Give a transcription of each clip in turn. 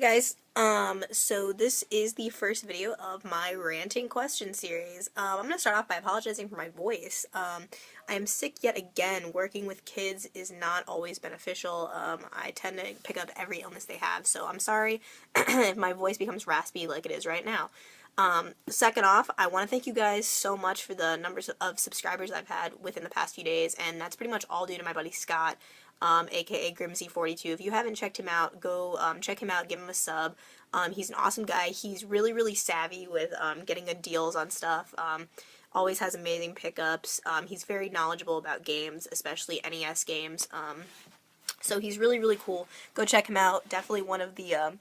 Hi guys, so this is the first video of my ranting question series. I'm going to start off by apologizing for my voice. I am sick yet again. Working with kids is not always beneficial. I tend to pick up every illness they have, so I'm sorry if my voice becomes raspy like it is right now. Second off, I want to thank you guys so much for the numbers of subscribers I've had within the past few days, and that's pretty much all due to my buddy Scott, aka Grimsy42. If you haven't checked him out, go check him out, give him a sub. He's an awesome guy. He's really savvy with getting good deals on stuff. Always has amazing pickups. He's very knowledgeable about games, especially NES games. So he's really cool. Go check him out. Definitely one of the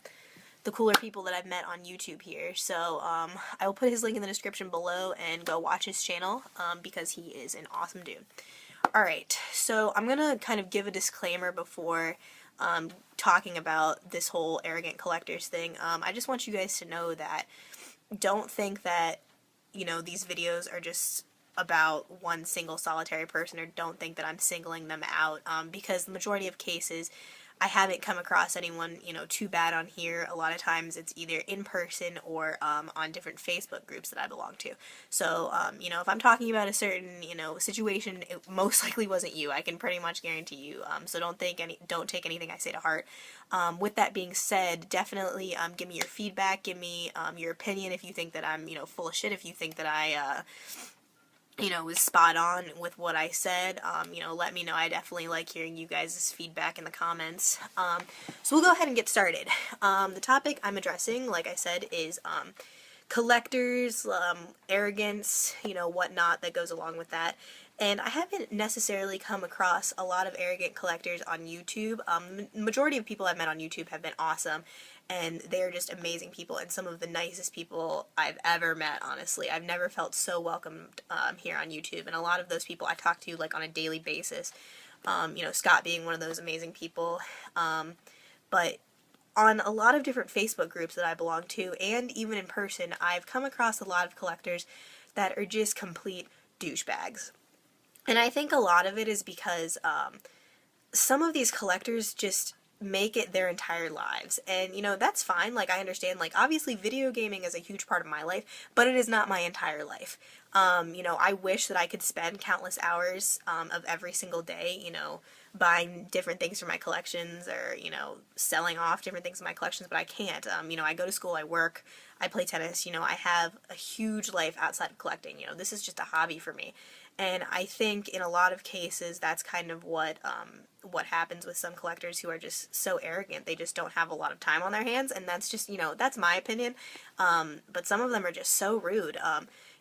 cooler people that I've met on YouTube here. So I will put his link in the description below and go watch his channel because he is an awesome dude. Alright, so I'm gonna kind of give a disclaimer before talking about this whole arrogant collectors thing. I just want you guys to know that don't think that, you know, these videos are just about one single solitary person, or don't think that I'm singling them out, because the majority of cases I haven't come across anyone, you know, too bad on here. A lot of times it's either in person or on different Facebook groups that I belong to. So, you know, if I'm talking about a certain, you know, situation, it most likely wasn't you. I can pretty much guarantee you. So don't take anything I say to heart. With that being said, definitely give me your feedback, give me your opinion if you think that I'm, you know, full of shit, if you think that I you know, was spot on with what I said. You know, let me know. I definitely like hearing you guys' feedback in the comments. So we'll go ahead and get started. The topic I'm addressing, like I said, is collectors, arrogance, you know, whatnot that goes along with that. And I haven't necessarily come across a lot of arrogant collectors on YouTube. The majority of people I've met on YouTube have been awesome, and they're just amazing people and some of the nicest people I've ever met, honestly. I've never felt so welcomed here on YouTube, and a lot of those people I talk to like on a daily basis. You know, Scott being one of those amazing people. But on a lot of different Facebook groups that I belong to, and even in person, I've come across a lot of collectors that are just complete douchebags. And I think a lot of it is because some of these collectors just make it their entire lives. And, you know, that's fine. Like, I understand, like, obviously video gaming is a huge part of my life, but it is not my entire life. You know, I wish that I could spend countless hours of every single day, you know, buying different things for my collections, or, you know, selling off different things in my collections, but I can't. You know, I go to school, I work, I play tennis, you know, I have a huge life outside of collecting. You know, this is just a hobby for me. And I think in a lot of cases that's kind of what happens with some collectors who are just so arrogant. They just don't have a lot of time on their hands, and that's just, you know, that's my opinion. But some of them are just so rude.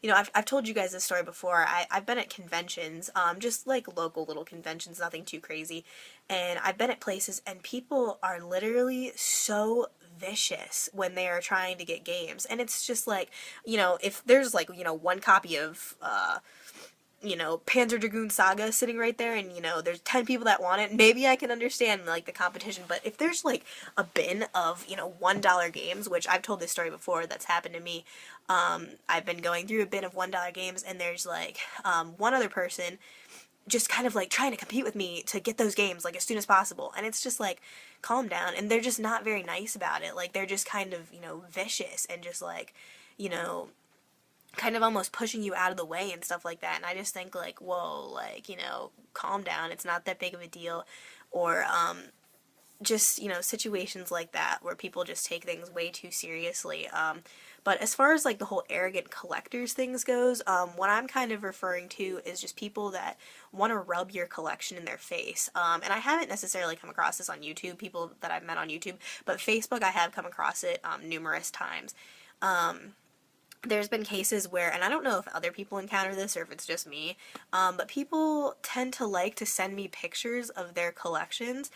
You know, I've told you guys this story before. I've been at conventions, just like local little conventions, nothing too crazy. And I've been at places and people are literally so vicious when they are trying to get games. And it's just like, you know, if there's like, you know, one copy of, you know, Panzer Dragoon Saga sitting right there, and, you know, there's 10 people that want it, maybe I can understand, like, the competition. But if there's, like, a bin of, you know, $1 games, which I've told this story before, that's happened to me, I've been going through a bin of $1 games, and there's, like, one other person just kind of, like, trying to compete with me to get those games, like, as soon as possible. And it's just, like, calm down. And they're just not very nice about it. Like, they're just kind of, you know, vicious and just, like, you know, kind of almost pushing you out of the way and stuff like that. And I just think, like, whoa, like, you know, calm down, it's not that big of a deal. Or just, you know, situations like that where people just take things way too seriously. But as far as, like, the whole arrogant collectors things goes, what I'm kind of referring to is just people that want to rub your collection in their face. And I haven't necessarily come across this on YouTube, people that I've met on YouTube, but Facebook I have come across it numerous times. There's been cases where, and I don't know if other people encounter this or if it's just me, but people tend to like to send me pictures of their collections,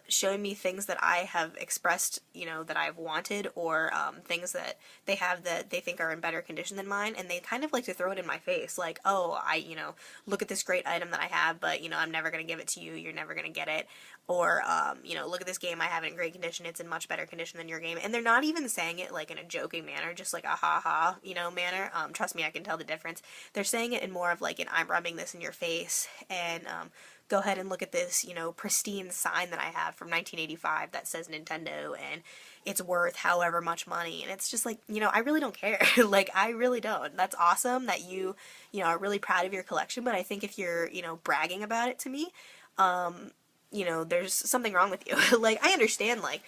showing me things that I have expressed, you know, that I've wanted, or things that they have that they think are in better condition than mine, and they kind of like to throw it in my face, like, oh, you know, look at this great item that I have, but, you know, I'm never going to give it to you, you're never going to get it, or, you know, look at this game I have in great condition, it's in much better condition than your game. And they're not even saying it like in a joking manner, just like a ha-ha, you know, manner. Trust me, I can tell the difference. They're saying it in more of like an I'm rubbing this in your face, and go ahead and look at this, you know, pristine sign that I have from 1985 that says Nintendo, and it's worth however much money. And it's just like, you know, I really don't care. Like, I really don't. That's awesome that you know, are really proud of your collection, but I think if you're, you know, bragging about it to me, you know, there's something wrong with you. Like, I understand, like,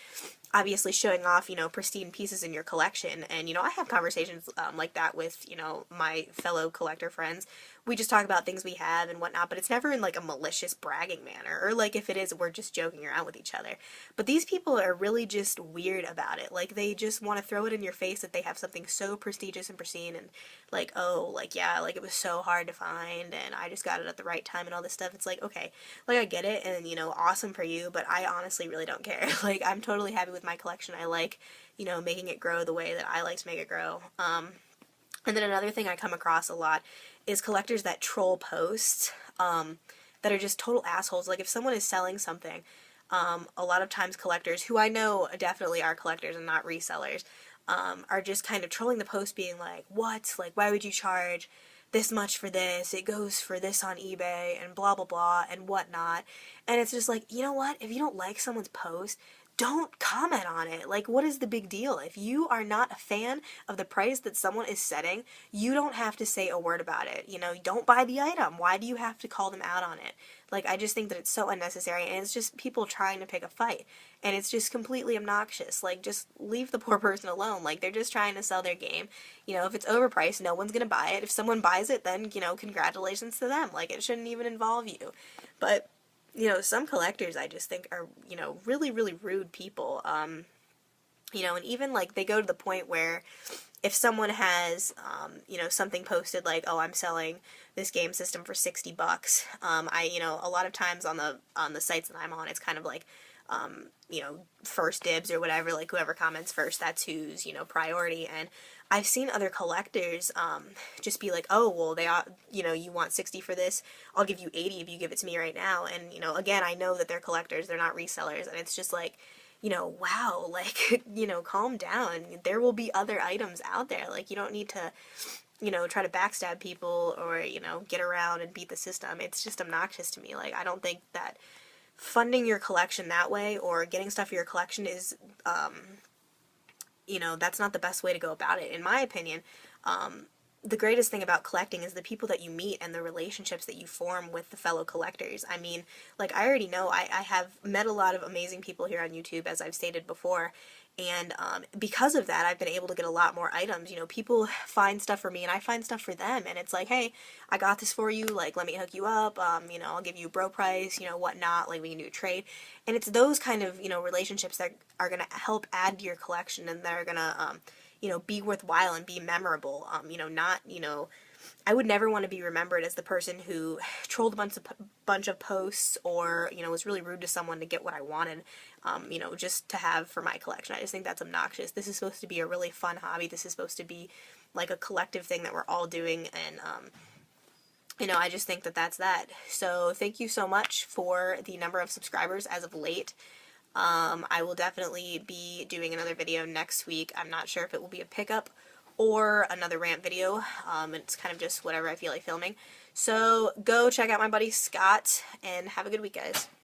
obviously showing off, you know, pristine pieces in your collection, and, you know, I have conversations like that with, you know, my fellow collector friends. We just talk about things we have and whatnot, but it's never in, like, a malicious bragging manner, or, like, if it is, we're just joking around with each other. But these people are really just weird about it. Like, they just want to throw it in your face that they have something so prestigious and pristine, and, like, oh, like, yeah, like, it was so hard to find, and I just got it at the right time and all this stuff. It's like, okay, like, I get it, and, you know, awesome for you, but I honestly really don't care. Like, I'm totally happy with my collection. I like, you know, making it grow the way that I like to make it grow. And then another thing I come across a lot is collectors that troll posts, that are just total assholes. Like, if someone is selling something, a lot of times collectors, who I know definitely are collectors and not resellers, are just kind of trolling the post, being like, what? Like, why would you charge this much for this? It goes for this on eBay, and blah, blah, blah, and whatnot. And it's just like, you know what? If you don't like someone's post, don't comment on it. Like, what is the big deal? If you are not a fan of the price that someone is setting, you don't have to say a word about it. You know, don't buy the item. Why do you have to call them out on it? Like, I just think that it's so unnecessary, and it's just people trying to pick a fight. And it's just completely obnoxious. Like, just leave the poor person alone. Like, they're just trying to sell their game. You know, if it's overpriced, no one's gonna buy it. If someone buys it, then, you know, congratulations to them. Like, it shouldn't even involve you. But, you know, some collectors I just think are, you know, really, really rude people. You know, and even, like, they go to the point where if someone has, you know, something posted like, oh, I'm selling this game system for $60, you know, a lot of times on the sites that I'm on, it's kind of like, you know, first dibs or whatever, like, whoever comments first, that's who's, you know, priority. And I've seen other collectors, just be like, oh, well, they are, you know, you want 60 for this, I'll give you 80 if you give it to me right now. And, you know, again, I know that they're collectors, they're not resellers, and it's just like, you know, wow, like, you know, calm down. There will be other items out there. Like, you don't need to, you know, try to backstab people or, you know, get around and beat the system. It's just obnoxious to me. Like, I don't think that funding your collection that way or getting stuff for your collection is, you know, that's not the best way to go about it. In my opinion, the greatest thing about collecting is the people that you meet and the relationships that you form with the fellow collectors. I mean, like, I already know I have met a lot of amazing people here on YouTube, as I've stated before, and because of that, I've been able to get a lot more items. You know, people find stuff for me, and I find stuff for them, and it's like, hey, I got this for you, like, let me hook you up, you know, I'll give you bro price, you know, whatnot, like, we can do a trade. And it's those kind of, you know, relationships that are going to help add to your collection, and that are going to, you know, be worthwhile and be memorable. You know, not, you know, I would never want to be remembered as the person who trolled a bunch of posts, or, you know, was really rude to someone to get what I wanted, you know, just to have for my collection. I just think that's obnoxious. This is supposed to be a really fun hobby. This is supposed to be like a collective thing that we're all doing, and, you know, I just think that that's that. So thank you so much for the number of subscribers as of late. I will definitely be doing another video next week. I'm not sure if it will be a pickup or another rant video. It's kind of just whatever I feel like filming. So go check out my buddy Scott, and have a good week, guys.